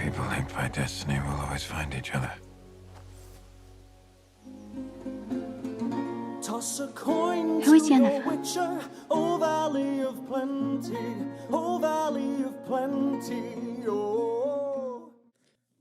People linked by destiny will always find each other. Toss a coin Who is to your Jennifer? witcher, oh valley of plenty, oh valley of plenty, oh.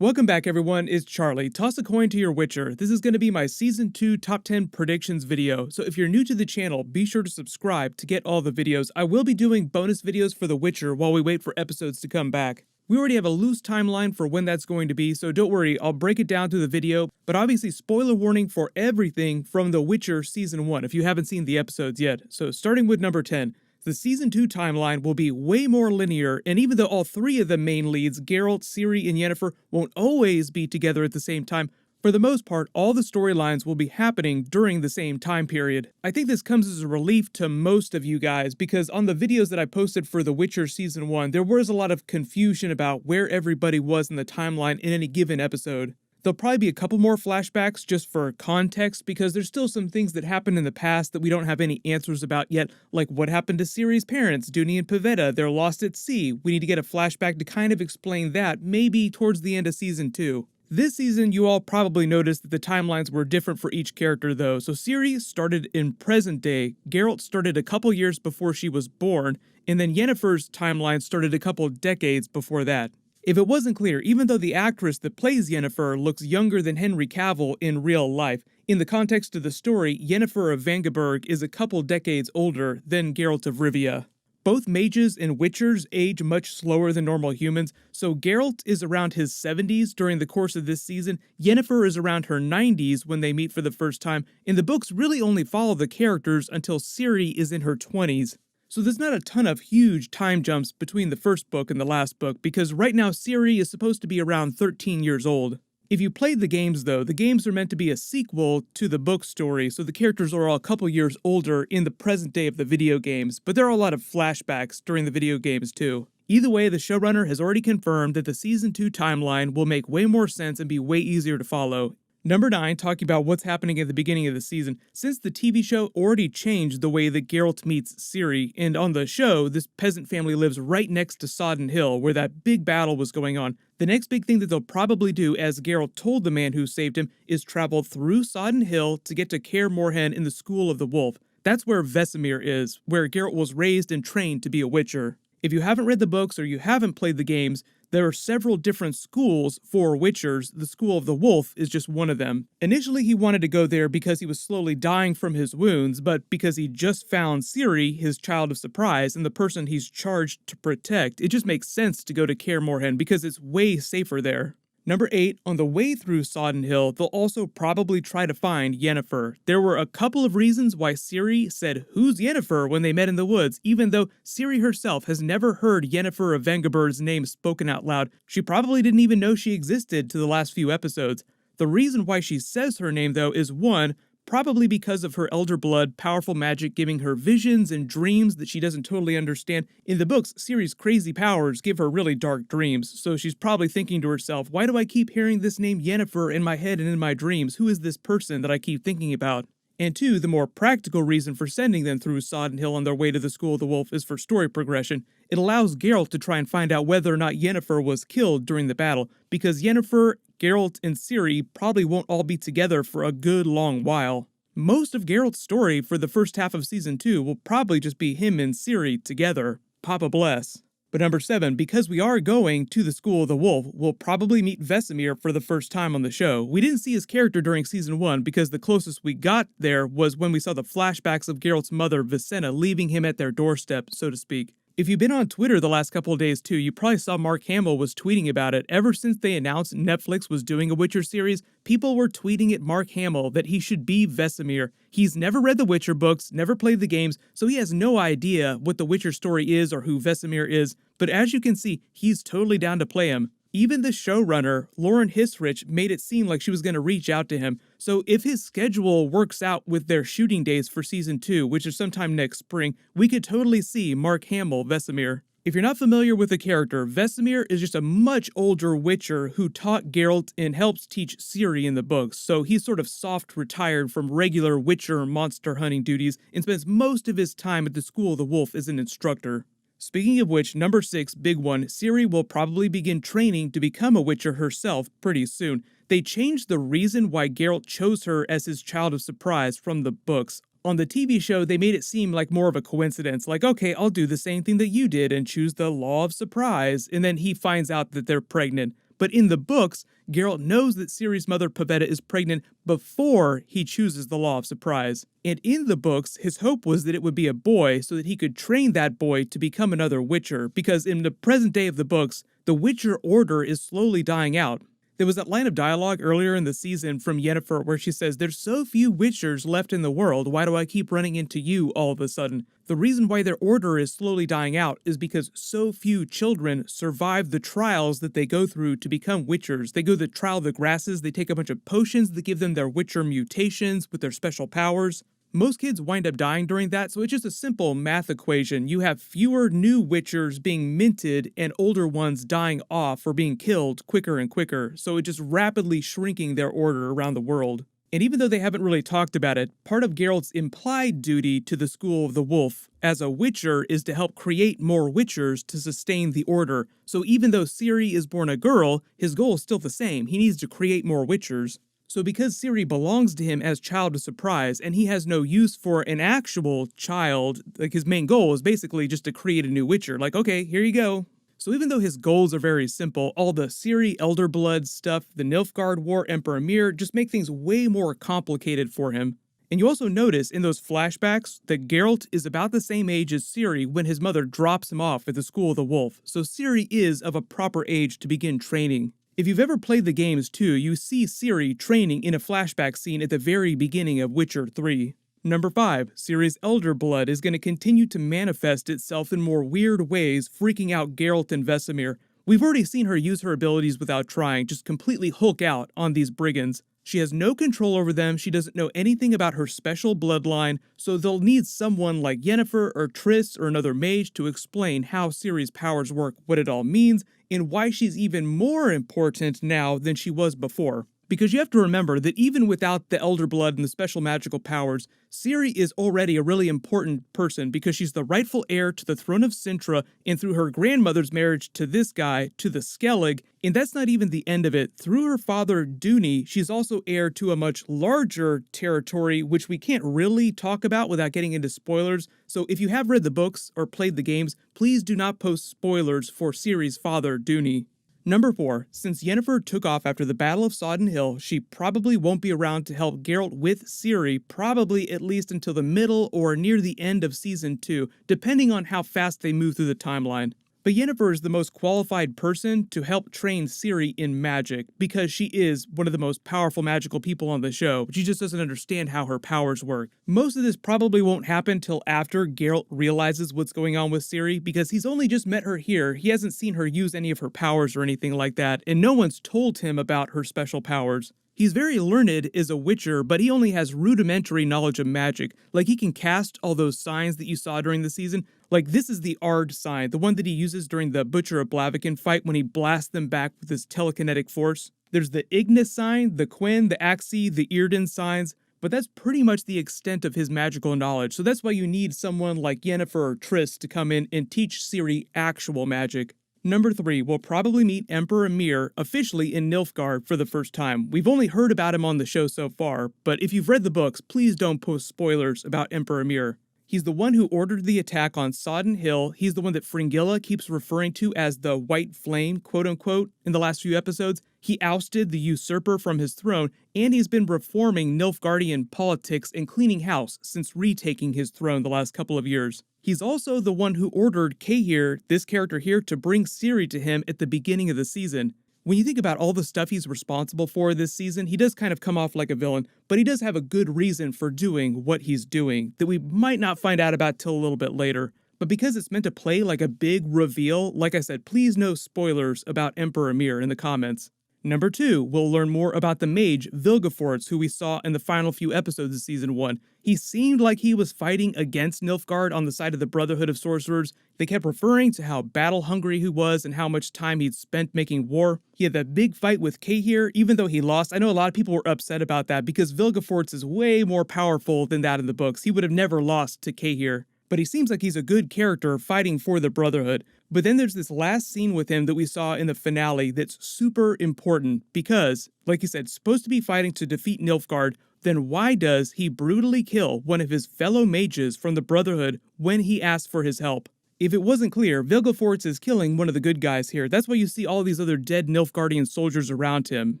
Welcome back, everyone. It's Charlie. Toss a coin to your Witcher. This is going to be my Season 2 Top 10 Predictions video, so if you're new to the channel, be sure to subscribe to get all the videos. I will be doing bonus videos for The Witcher while we wait for episodes to come back. We already have a loose timeline for when that's going to be, so don't worry, I'll break it down through the video, but obviously spoiler warning for everything from The Witcher Season 1 if you haven't seen the episodes yet. So starting with number 10. The Season 2 timeline will be way more linear, and even though all three of the main leads, Geralt, Ciri, and Yennefer, won't always be together at the same time, for the most part, all the storylines will be happening during the same time period. I think this comes as a relief to most of you guys, because on the videos that I posted for The Witcher Season 1, there was a lot of confusion about where everybody was in the timeline in any given episode. There'll probably be a couple more flashbacks just for context, because there's still some things that happened in the past that we don't have any answers about yet, like what happened to Ciri's parents, Duny and Pavetta. They're lost at sea. We need to get a flashback to kind of explain that, maybe towards the end of Season 2. This season, you all probably noticed that the timelines were different for each character though. So Ciri started in present day, Geralt started a couple years before she was born, and then Yennefer's timeline started a couple decades before that. If it wasn't clear, even though the actress that plays Yennefer looks younger than Henry Cavill in real life, in the context of the story, Yennefer of Vangeberg is a couple decades older than Geralt of Rivia. Both mages and witchers age much slower than normal humans, so Geralt is around his 70s during the course of this season, Yennefer is around her 90s when they meet for the first time, and the books really only follow the characters until Ciri is in her 20s. So there's not a ton of huge time jumps between the first book and the last book, because right now Ciri is supposed to be around 13 years old. If you played the games though, the games are meant to be a sequel to the book story, so the characters are all a couple years older in the present day of the video games, but there are a lot of flashbacks during the video games too. Either way, the showrunner has already confirmed that the Season 2 timeline will make way more sense and be way easier to follow. Number 9, talking about what's happening at the beginning of the season. Since the TV show already changed the way that Geralt meets Ciri, and on the show, this peasant family lives right next to Sodden Hill, where that big battle was going on. The next big thing that they'll probably do, as Geralt told the man who saved him, is travel through Sodden Hill to get to Kaer Morhen in the School of the Wolf. That's where Vesemir is, where Geralt was raised and trained to be a witcher. If you haven't read the books or you haven't played the games, there are several different schools for witchers. The School of the Wolf is just one of them. Initially, he wanted to go there because he was slowly dying from his wounds, but because he just found Ciri, his child of surprise, and the person he's charged to protect, it just makes sense to go to Kaer Morhen because it's way safer there. Number 8, on the way through Sodden Hill, they'll also probably try to find Yennefer. There were a couple of reasons why Ciri said, "Who's Yennefer?" when they met in the woods, even though Ciri herself has never heard Yennefer of Vengerberg's name spoken out loud. She probably didn't even know she existed to the last few episodes. The reason why she says her name, though, is 1, probably because of her elder blood, powerful magic giving her visions and dreams that she doesn't totally understand. In the books, Ciri's crazy powers give her really dark dreams, so she's probably thinking to herself, why do I keep hearing this name Yennefer in my head and in my dreams? Who is this person that I keep thinking about? And 2, the more practical reason for sending them through Sodden Hill on their way to the School of the Wolf is for story progression. It allows Geralt to try and find out whether or not Yennefer was killed during the battle, because Yennefer, Geralt, and Ciri probably won't all be together for a good long while. Most of Geralt's story for the first half of Season 2 will probably just be him and Ciri together. Papa bless. But number 7, because we are going to the School of the Wolf, we'll probably meet Vesemir for the first time on the show. We didn't see his character during Season 1 because the closest we got there was when we saw the flashbacks of Geralt's mother, Visenna, leaving him at their doorstep, so to speak. If you've been on Twitter the last couple of days too, you probably saw Mark Hamill was tweeting about it. Ever since they announced Netflix was doing a Witcher series, people were tweeting at Mark Hamill that he should be Vesemir. He's never read the Witcher books, never played the games, so he has no idea what the Witcher story is or who Vesemir is, but as you can see, he's totally down to play him. Even the showrunner, Lauren Hisrich, made it seem like she was going to reach out to him. So if his schedule works out with their shooting days for Season 2, which is sometime next spring, we could totally see Mark Hamill Vesemir. If you're not familiar with the character, Vesemir is just a much older witcher who taught Geralt and helps teach Ciri in the books, so he's sort of soft retired from regular witcher monster hunting duties and spends most of his time at the School of the Wolf as an instructor. Speaking of which, number 6, big one, Ciri will probably begin training to become a Witcher herself pretty soon. They changed the reason why Geralt chose her as his child of surprise from the books. On the TV show, they made it seem like more of a coincidence, like, okay, I'll do the same thing that you did and choose the law of surprise, and then he finds out that they're pregnant. But in the books, Geralt knows that Ciri's mother Pavetta is pregnant before he chooses the law of surprise. And in the books, his hope was that it would be a boy so that he could train that boy to become another Witcher, because in the present day of the books, the Witcher order is slowly dying out. There was that line of dialogue earlier in the season from Yennefer where she says, "There's so few Witchers left in the world, why do I keep running into you all of a sudden?" The reason why their order is slowly dying out is because so few children survive the trials that they go through to become Witchers. They go the trial of the grasses, they take a bunch of potions that give them their Witcher mutations with their special powers. Most kids wind up dying during that, so it's just a simple math equation. You have fewer new Witchers being minted and older ones dying off or being killed quicker and quicker, so it's just rapidly shrinking their order around the world. And even though they haven't really talked about it, part of Geralt's implied duty to the School of the Wolf as a Witcher is to help create more Witchers to sustain the order. So even though Ciri is born a girl, his goal is still the same. He needs to create more Witchers. So because Ciri belongs to him as child of surprise, and he has no use for an actual child, like his main goal is basically just to create a new Witcher. Like, okay, here you go. So even though his goals are very simple, all the Ciri Elder Blood stuff, the Nilfgaard War, Emperor Emhyr, just make things way more complicated for him. And you also notice in those flashbacks that Geralt is about the same age as Ciri when his mother drops him off at the School of the Wolf, so Ciri is of a proper age to begin training. If you've ever played the games too, you see Ciri training in a flashback scene at the very beginning of Witcher 3. Number 5, Ciri's Elder Blood is going to continue to manifest itself in more weird ways, freaking out Geralt and Vesemir. We've already seen her use her abilities without trying, just completely Hulk out on these brigands. She has no control over them, she doesn't know anything about her special bloodline, so they'll need someone like Yennefer or Triss or another mage to explain how Ciri's powers work, what it all means, and why she's even more important now than she was before. Because you have to remember that even without the Elder Blood and the special magical powers, Ciri is already a really important person because she's the rightful heir to the throne of Cintra, and through her grandmother's marriage to this guy, to the Skellig, and that's not even the end of it. Through her father, Duny, she's also heir to a much larger territory, which we can't really talk about without getting into spoilers, so if you have read the books or played the games, please do not post spoilers for Ciri's father, Duny. Number 4, since Yennefer took off after the Battle of Sodden Hill, she probably won't be around to help Geralt with Ciri, probably at least until the middle or near the end of Season 2, depending on how fast they move through the timeline. But Yennefer is the most qualified person to help train Ciri in magic, because she is one of the most powerful magical people on the show, but she just doesn't understand how her powers work. Most of this probably won't happen till after Geralt realizes what's going on with Ciri, because he's only just met her here, he hasn't seen her use any of her powers or anything like that, and no one's told him about her special powers. He's very learned as a Witcher, but he only has rudimentary knowledge of magic. Like, he can cast all those signs that you saw during the season. Like, this is the Ard sign, the one that he uses during the Butcher of Blaviken fight when he blasts them back with his telekinetic force. There's the Ignis sign, the Quen, the Axii, the Earden signs, but that's pretty much the extent of his magical knowledge, so that's why you need someone like Yennefer or Triss to come in and teach Ciri actual magic. Number 3, we'll probably meet Emperor Emhyr officially in Nilfgaard for the first time. We've only heard about him on the show so far, but if you've read the books, please don't post spoilers about Emperor Emhyr. He's the one who ordered the attack on Sodden Hill. He's the one that Fringilla keeps referring to as the White Flame, quote-unquote, in the last few episodes. He ousted the usurper from his throne, and he's been reforming Nilfgaardian politics and cleaning house since retaking his throne the last couple of years. He's also the one who ordered Cahir, this character here, to bring Ciri to him at the beginning of the season. When you think about all the stuff he's responsible for this season, he does kind of come off like a villain, but he does have a good reason for doing what he's doing that we might not find out about till a little bit later. But because it's meant to play like a big reveal, like I said, please no spoilers about Emperor Emhyr in the comments. Number 2, we'll learn more about the mage Vilgefortz, who we saw in the final few episodes of Season 1. He seemed like he was fighting against Nilfgaard on the side of the Brotherhood of Sorcerers. They kept referring to how battle-hungry he was and how much time he'd spent making war. He had that big fight with Cahir, even though he lost. I know a lot of people were upset about that because Vilgefortz is way more powerful than that in the books. He would have never lost to Cahir. but he seems like he's a good character fighting for the Brotherhood. But then there's this last scene with him that we saw in the finale that's super important because, like he said, supposed to be fighting to defeat Nilfgaard, then why does he brutally kill one of his fellow mages from the Brotherhood when he asks for his help? If it wasn't clear, Vilgefortz is killing one of the good guys here. That's why you see all these other dead Nilfgaardian soldiers around him.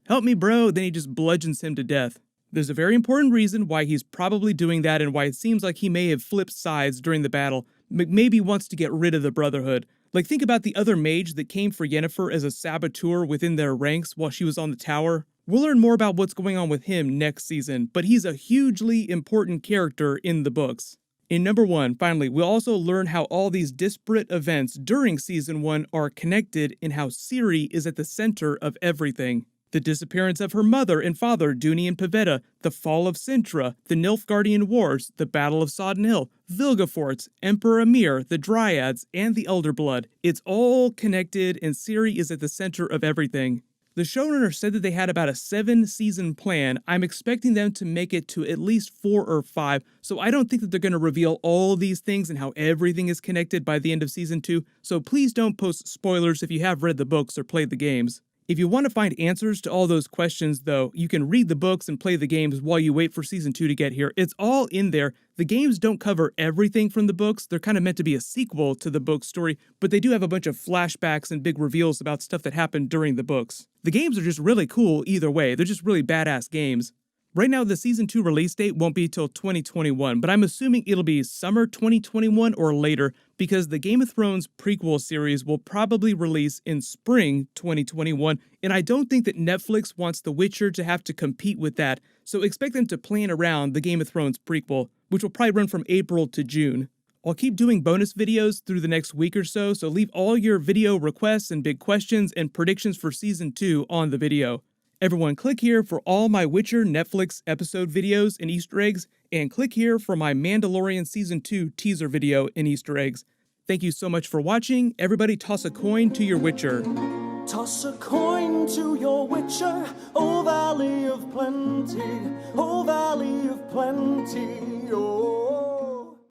Help me, bro, then he just bludgeons him to death. There's a very important reason why he's probably doing that and why it seems like he may have flipped sides during the battle, maybe wants to get rid of the Brotherhood. Like, think about the other mage that came for Yennefer as a saboteur within their ranks while she was on the tower. We'll learn more about what's going on with him next season, but he's a hugely important character in the books. In number 1, finally, we'll also learn how all these disparate events during Season 1 are connected and how Ciri is at the center of everything. The disappearance of her mother and father, Duny and Pavetta, the fall of Cintra, the Nilfgaardian Wars, the Battle of Sodden Hill, Vilgefortz, Emperor Emir, the Dryads, and the Elder Blood. It's all connected and Ciri is at the center of everything. The showrunner said that they had about a 7-season plan. I'm expecting them to make it to at least 4 or 5, so I don't think that they're going to reveal all these things and how everything is connected by the end of Season 2, so please don't post spoilers if you have read the books or played the games. If you want to find answers to all those questions, though, you can read the books and play the games while you wait for Season 2 to get here. It's all in there. The games don't cover everything from the books. They're kind of meant to be a sequel to the book story, but they do have a bunch of flashbacks and big reveals about stuff that happened during the books. The games are just really cool either way. They're just really badass games. Right now, the Season 2 release date won't be till 2021, but I'm assuming it'll be summer 2021 or later because the Game of Thrones prequel series will probably release in spring 2021, and I don't think that Netflix wants The Witcher to have to compete with that, so expect them to plan around the Game of Thrones prequel, which will probably run from April to June. I'll keep doing bonus videos through the next week or so leave all your video requests and big questions and predictions for Season 2 on the video. Everyone, click here for all my Witcher Netflix episode videos and Easter eggs, and click here for my Mandalorian Season 2 teaser video and Easter eggs. Thank you so much for watching. Everybody toss a coin to your Witcher. Toss a coin to your Witcher, O Valley of Plenty, O Valley of Plenty, oh.